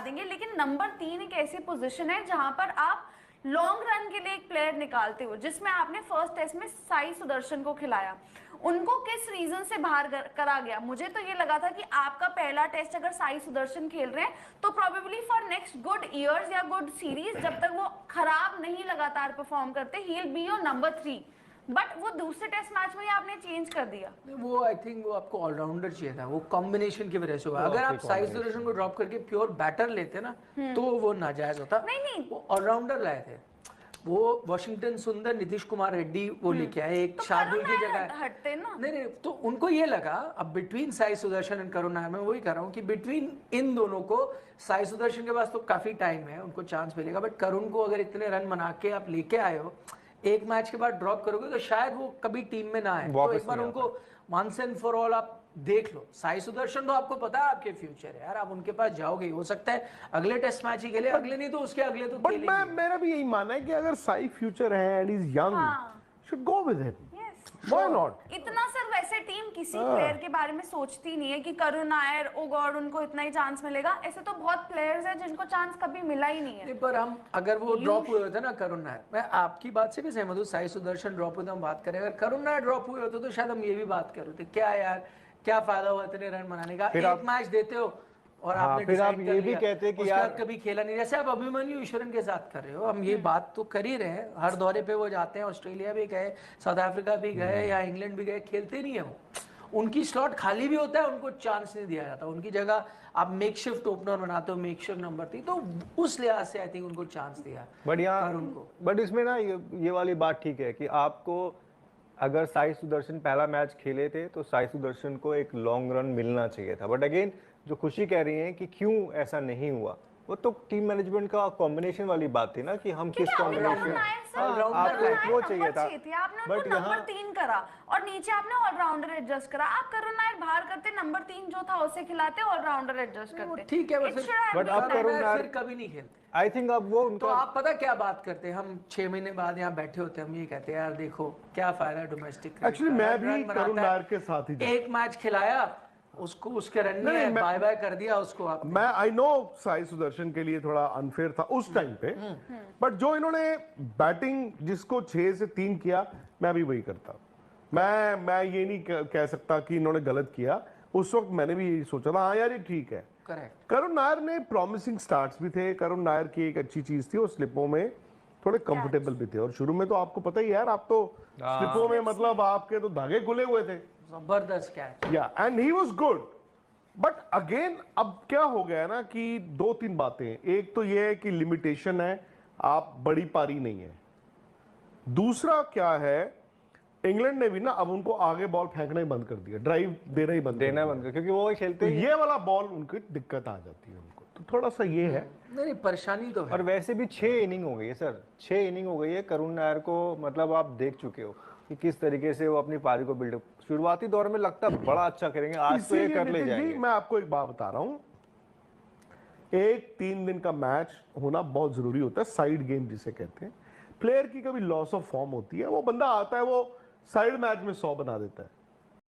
देंगे, लेकिन नंबर 3 एक ऐसी पोजीशन है जहां पर आप लॉन्ग रन के लिए एक प्लेयर निकालते हो, जिसमें आपने फर्स्ट टेस्ट में साई सुदर्शन को खिलाया। उनको किस रीजन से बाहर करा गया? मुझे तो ये लगा था कि आपका पहला टेस्ट अगर साई सुदर्शन खेल रहे हैं तो probably for next good years या गुड सीरीज, जब तक वो खराब नहीं लगातार परफॉर्म करते, he will be your number 3। But वो दूसरे टेस्ट मैच में ही आपने चेंज कर दिया। वो आई थिंक वो आपको ऑलराउंडर चाहिए था, वो कॉम्बिनेशन की वजह से हुआ। अगर आप साई सुदर्शन को ड्रॉप करके प्योर बैटर लेते ना तो वो नाजायज होता। नहीं, वो ऑलराउंडर लाए थे, वो वॉशिंगटन सुंदर, नीतीश कुमार रेड्डी वो लेके आए एक तो शार्दुल की जगह। हटते ना। नहीं, तो उनको ये लगा अब बिटवीन साई सुदर्शन एंड करुण नायर, मैं वही कर रहा हूँ कि बिटवीन इन दोनों को, साई सुदर्शन के पास तो काफी टाइम है, उनको चांस मिलेगा, बट करुण को अगर इतने रन बना के आप लेके आए हो, एक मैच के बाद ड्रॉप करोगे तो शायद वो कभी टीम में ना आए। तो एक बार उनको वंस एंड फॉर ऑल आप देख लो। साई सुदर्शन तो आपको पता है आपके फ्यूचर है यार, आप उनके पास जाओगे, हो सकता है अगले टेस्ट मैच ही खेले, अगले नहीं तो उसके अगले तो बट मेरा भी यही मानना है कि अगर साई फ्यूचर है and is young, should go with him, why not. इतना सर वैसे टीम किसी प्लेयर के बारे में सोचती नहीं है कि करुण नायर, ओ गॉड, उनको इतना ही चांस मिलेगा। ऐसे तो बहुत प्लेयर्स हैं जिनको चांस कभी मिला ही नहीं है। पर हम अगर वो ड्रॉप हुए होते ना करुण नायर, मैं आपकी बात से भी सहमत हूँ, साई सुदर्शन ड्रॉप हुए तो हम बात करें, अगर करुण नायर ड्रॉप हुए होते तो शायद हम ये भी बात कर रहे थे, क्या यार क्या फायदा हुआ इतने रन बनाने का, एक मैच देते हो और आपने फिर आप ये भी कहते कि यार कभी खेला नहीं, जैसे आप अभिमन्यु ईश्वरन के साथ कर रहे हो। हम ये बात तो कर ही रहे हैं, हर दौरे पे वो जाते हैं, ऑस्ट्रेलिया भी गए, साउथ अफ्रीका भी गए या इंग्लैंड भी गए, खेलते नहीं है वो। उनकी स्लॉट खाली भी होता है, उनको चांस नहीं दिया जाता, उनकी जगह आप मेकशिफ्ट ओपनर बनाते हो, मेकशिफ्ट नंबर 3, तो उस लिहाज से आई थिंक उनको चांस दिया। बट इसमें ना ये वाली बात ठीक है कि आपको अगर साई सुदर्शन पहला मैच खेले थे तो साई सुदर्शन को एक लॉन्ग रन मिलना चाहिए था। बट अगेन जो खुशी कह रही है कि क्यों ऐसा नहीं हुआ, वो तो टीम मैनेजमेंट का कॉम्बिनेशन वाली बात थी ना कि हम किस कॉम्बिनेशन, आपको वो चाहिए था। आपने उनको नंबर 3 करा और नीचे आपने ऑलराउंडर एडजस्ट करा। आप करुण नायर बाहर करते, नंबर 3 जो था उसे खिलाते, ऑलराउंडर एडजस्ट करते, ठीक है। बट आप करुण नायर कभी नहीं खेलते, आई थिंक अब वो उनको, तो आप पता क्या बात करते हैं, हम 6 महीने बाद यहाँ बैठे होते हैं, हम ये कहते हैं यार देखो क्या फायदा डोमेस्टिक। एक्चुअली मैं भी करुण नायर के साथ ही, एक मैच खिलाया उसको, उसके रन में बाय बाय कर दिया उसको। आप मैं आई नो साई सुदर्शन के लिए थोड़ा अनफेयर था उस टाइम पे, बट जो इन्होंने बैटिंग जिसको 6 से 3 किया, मैं भी वही करता। मैं ये नहीं कह सकता कि इन्होंने गलत किया, उस वक्त मैंने भी यही सोचा था, हाँ यार ये ठीक है। करेक्ट। करुण नायर ने प्रॉमिसिंग स्टार्ट्स भी थे, करुण नायर की एक अच्छी चीज थी, वो स्लिपों में थोड़े कंफर्टेबल भी थे, और शुरू में तो आपको पता ही यार, आप तो स्लिपों में मतलब आपके तो धागे खुले हुए थे, जबरदस्त कैच। या and he was good. But again अब क्या हो गया ना कि 2-3 बातें, एक तो ये है कि लिमिटेशन है, आप बड़ी पारी नहीं है। दूसरा क्या है, इंग्लैंड ने भी ना अब उनको आगे बॉल फेंकना ही बंद कर दिया, ड्राइव देना ही बंद कर, क्योंकि वो खेलते तो ये वाला बॉल उनकी दिक्कत आ जाती है उनको, तो थोड़ा सा ये है। नहीं परेशानी तो है। और वैसे भी 6 इनिंग हो गई है सर, 6 इनिंग हो गई है करुण नायर को, मतलब आप देख चुके हो कि किस तरीके से वो अपनी पारी को बिल्डअप, शुरुआती दौर में लगता बड़ा अच्छा करेंगे, आज तो ये कर ले जाएंगे। मैं आपको एक बात बता रहा हूं, एक 3 दिन का मैच होना बहुत जरूरी होता है, साइड गेम जिसे कहते हैं। प्लेयर की कभी लॉस ऑफ फॉर्म होती है, वो बंदा आता है, वो साइड मैच में 100 बना देता है।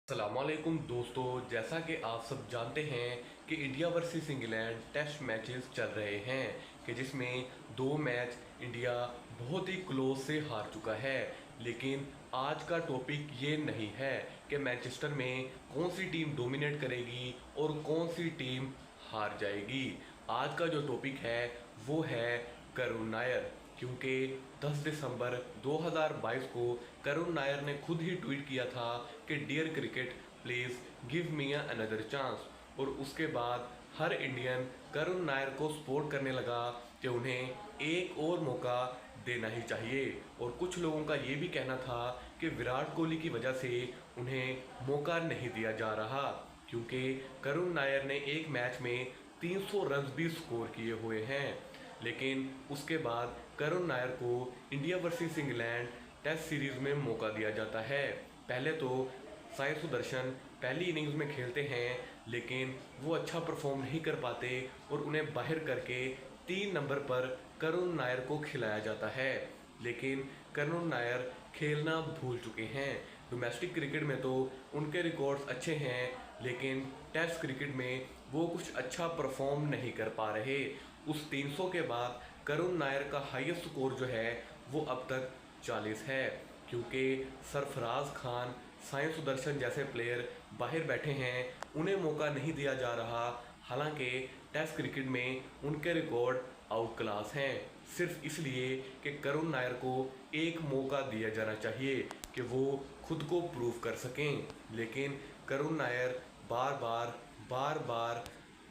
अस्सलामुअलैकुम दोस्तों, जैसा कि आप सब जानते हैं कि India versus England test matches चल रहे हैं कि जिसमें 2 मैच इंडिया बहुत ही क्लोज से हार चुका है। लेकिन आज का टॉपिक ये नहीं है कि मैनचेस्टर में कौन सी टीम डोमिनेट करेगी और कौन सी टीम हार जाएगी। आज का जो टॉपिक है वो है करुण नायर, क्योंकि 10 दिसंबर 2022 को करुण नायर ने खुद ही ट्वीट किया था कि dear cricket please give me another chance, और उसके बाद हर इंडियन करुण नायर को सपोर्ट करने लगा कि उन्हें एक और मौका देना ही चाहिए। और कुछ लोगों का ये भी कहना था कि विराट कोहली की वजह से उन्हें मौका नहीं दिया जा रहा, क्योंकि करुण नायर ने एक मैच में 300 रन भी स्कोर किए हुए हैं। लेकिन उसके बाद करुण नायर को India versus England test series में मौका दिया जाता है। पहले तो साई सुदर्शन पहली इनिंग्स में खेलते हैं, लेकिन वो अच्छा परफॉर्म नहीं कर पाते और उन्हें बाहर करके 3 नंबर पर करुण नायर को खिलाया जाता है। लेकिन करुण नायर खेलना भूल चुके हैं। डोमेस्टिक क्रिकेट में तो उनके रिकॉर्ड्स अच्छे हैं, लेकिन टेस्ट क्रिकेट में वो कुछ अच्छा परफॉर्म नहीं कर पा रहे। उस 300 के बाद करुण नायर का हाईएस्ट स्कोर जो है वो अब तक 40 है, क्योंकि सरफराज खान, साई सुदर्शन जैसे प्लेयर बाहर बैठे हैं, उन्हें मौका नहीं दिया जा रहा। हालांकि टेस्ट क्रिकेट में उनके रिकॉर्ड आउट क्लास हैं, सिर्फ इसलिए कि करुण नायर को एक मौका दिया जाना चाहिए कि वो खुद को प्रूव कर सकें। लेकिन करुण नायर बार बार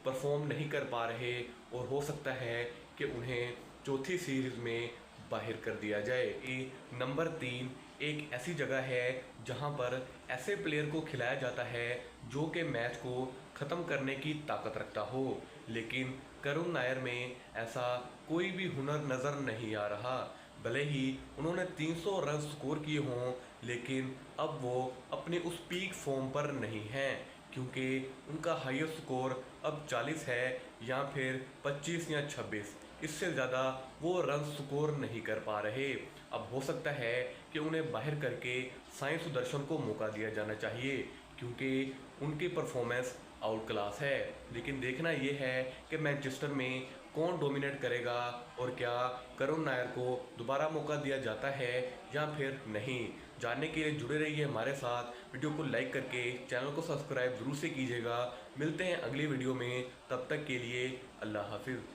परफॉर्म नहीं कर पा रहे और हो सकता है कि उन्हें चौथी सीरीज में बाहर कर दिया जाए। नंबर 3 एक ऐसी जगह है जहां पर ऐसे प्लेयर को खिलाया जाता है जो कि मैच को ख़त्म करने की ताकत रखता हो, लेकिन करुण नायर में ऐसा कोई भी हुनर नज़र नहीं आ रहा। भले ही उन्होंने 300 रन स्कोर किए हों, लेकिन अब वो अपने उस पीक फॉर्म पर नहीं हैं, क्योंकि उनका हाईएस्ट स्कोर अब 40 है या फिर 25 या 26, इससे ज़्यादा वो रन स्कोर नहीं कर पा रहे। अब हो सकता है कि उन्हें बाहर करके साई सुदर्शन को मौका दिया जाना चाहिए, क्योंकि उनकी परफॉर्मेंस आउट क्लास है। लेकिन देखना ये है कि मैनचेस्टर में कौन डोमिनेट करेगा और क्या करुण नायर को दोबारा मौका दिया जाता है या फिर नहीं। जानने के लिए जुड़े रहिए हमारे साथ, वीडियो को लाइक करके चैनल को सब्सक्राइब जरूर से कीजिएगा। मिलते हैं अगली वीडियो में, तब तक के लिए अल्लाह हाफिज़।